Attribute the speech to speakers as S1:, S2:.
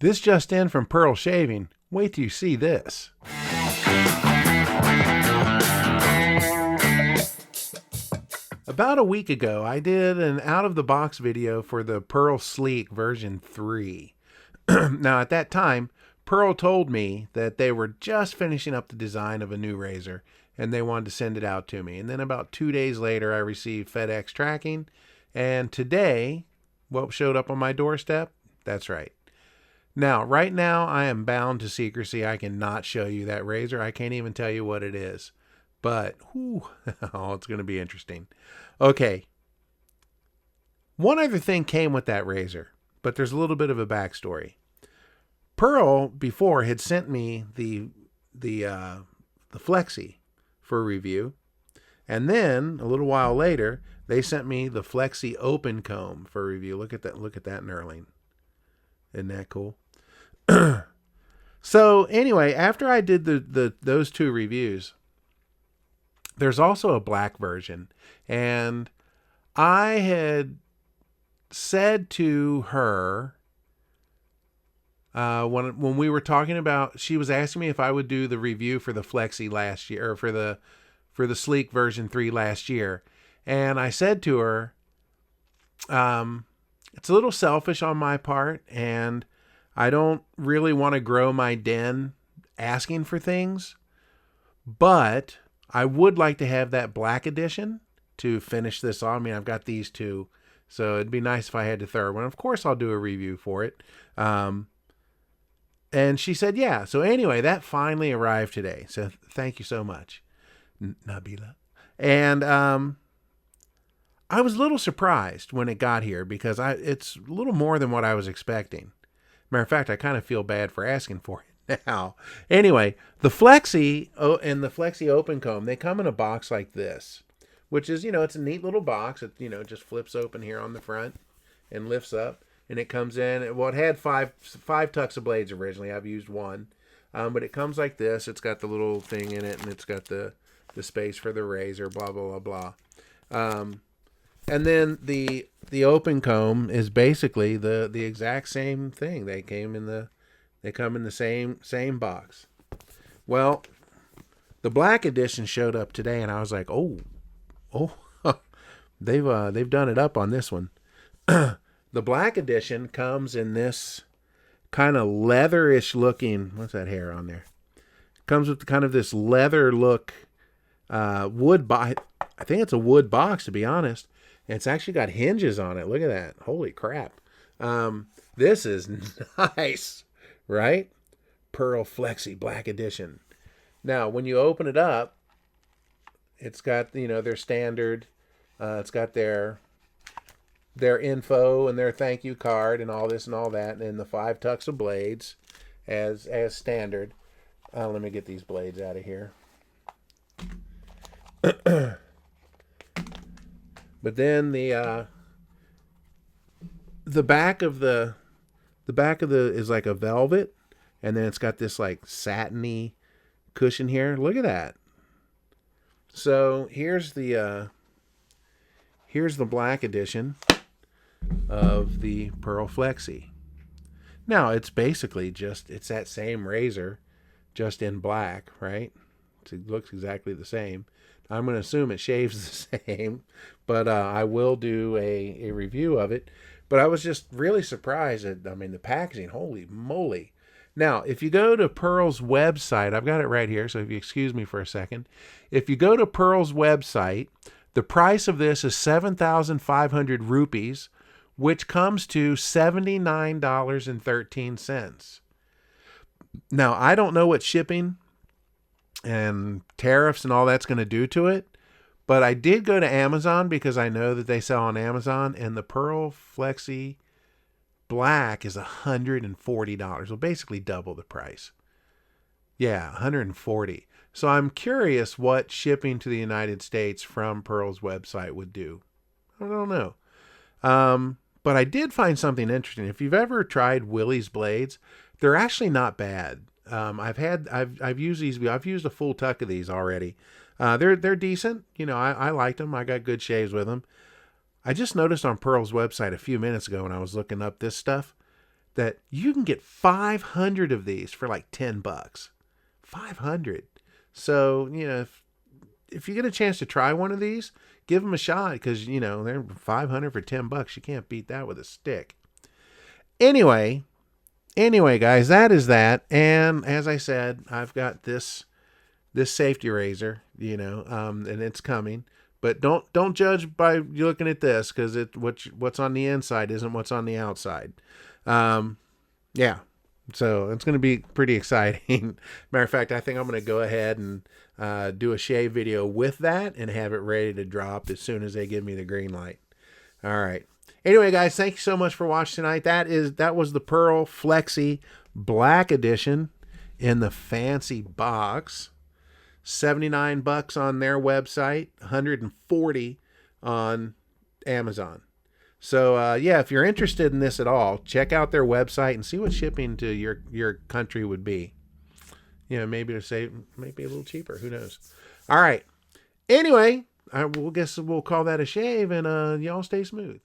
S1: This just in from Pearl Shaving. Wait till you see this. About a week ago, I did an out-of-the-box video for the Pearl Sleek version 3. Now, at that time, Pearl told me that they were just finishing up the design of a new razor, and they wanted to send it out to me. And then about 2 days later, I received FedEx tracking, and today, what showed up on my doorstep? That's right. Now, right now, I am bound to secrecy. I cannot show you that razor. I can't even tell you what it is. But, whew, oh, it's going to be interesting. Okay. One other thing came with that razor, but there's a little bit of a backstory. Pearl, before, had sent me the Flexi for review. And then, a little while later, they sent me the Flexi Open Comb for review. Look at that knurling. Isn't that cool? So anyway, after I did those two reviews, there's also a black version, and I had said to her when we were talking about, she was asking me if I would do the review for the Flexi last year, or for the Sleek version 3 last year, and I said to her, it's a little selfish on my part, and I don't really want to grow my den asking for things, but I would like to have that black edition to finish this off. I mean, I've got these two, so it'd be nice if I had the third one. Of course, I'll do a review for it. And she said, yeah. So anyway, that finally arrived today. So thank you so much, Nabila. And I was a little surprised when it got here because it's a little more than what I was expecting. Matter of fact, I kind of feel bad for asking for it now. Anyway, the Flexi and the Flexi Open Comb, they come in a box like this, which is, it's a neat little box. It, just flips open here on the front and lifts up, and it comes in. Well, it had five tucks of blades originally. I've used one, but it comes like this. It's got the little thing in it, and it's got the space for the razor, blah, blah, blah, blah. And then the open comb is basically the exact same thing. They come in the same box. Well, the black edition showed up today, and I was like, oh, they've done it up on this one. The black edition comes in this kind of leatherish looking. What's that hair on there? Comes with kind of this leather look wood box. I think it's a wood box, to be honest. And it's actually got hinges on it. Look at that. Holy crap. This is nice, right? Pearl Flexi Black Edition. Now, when you open it up, it's got, their standard. It's got their info and their thank you card and all this and all that. And the 5 tucks of blades as standard. Let me get these blades out of here. But then the back of the is like a velvet, and then it's got this like satiny cushion here. Look at that. So here's the black edition of the Pearl Flexi. Now it's basically it's that same razor, just in black, right? It looks exactly the same. I'm going to assume it shaves the same, but I will do a review of it. But I was just really surprised at, the packaging, holy moly. Now, if you go to Pearl's website, I've got it right here, so if you excuse me for a second. If you go to Pearl's website, the price of this is 7,500 rupees, which comes to $79.13. Now, I don't know what shipping and tariffs and all that's going to do to it, but I did go to Amazon because I know that they sell on Amazon, and the Pearl Flexi Black is $140. Well, basically double the price. Yeah, $140. So I'm curious what shipping to the United States from Pearl's website would do. I don't know. But I did find something interesting. If you've ever tried Willie's blades, they're actually not bad. I've used these. I've used a full tuck of these already. They're decent. I liked them. I got good shaves with them. I just noticed on Pearl's website a few minutes ago when I was looking up this stuff, that you can get 500 of these for like $10. 500. So, you know, if you get a chance to try one of these, give them a shot, because, you know, they're 500 for $10. You can't beat that with a stick. Anyway, guys, that is that. And as I said, I've got this safety razor, you know, and it's coming. But don't judge by looking at this, because what's on the inside isn't what's on the outside. Yeah. So it's going to be pretty exciting. Matter of fact, I think I'm going to go ahead and do a shave video with that and have it ready to drop as soon as they give me the green light. All right. Anyway, guys, thank you so much for watching tonight. That was the Pearl Flexi Black Edition in the fancy box. $79 on their website, $140 on Amazon. So, yeah, if you're interested in this at all, check out their website and see what shipping to your country would be. You know, maybe maybe a little cheaper. Who knows? All right. Anyway, we'll call that a shave, and y'all stay smooth.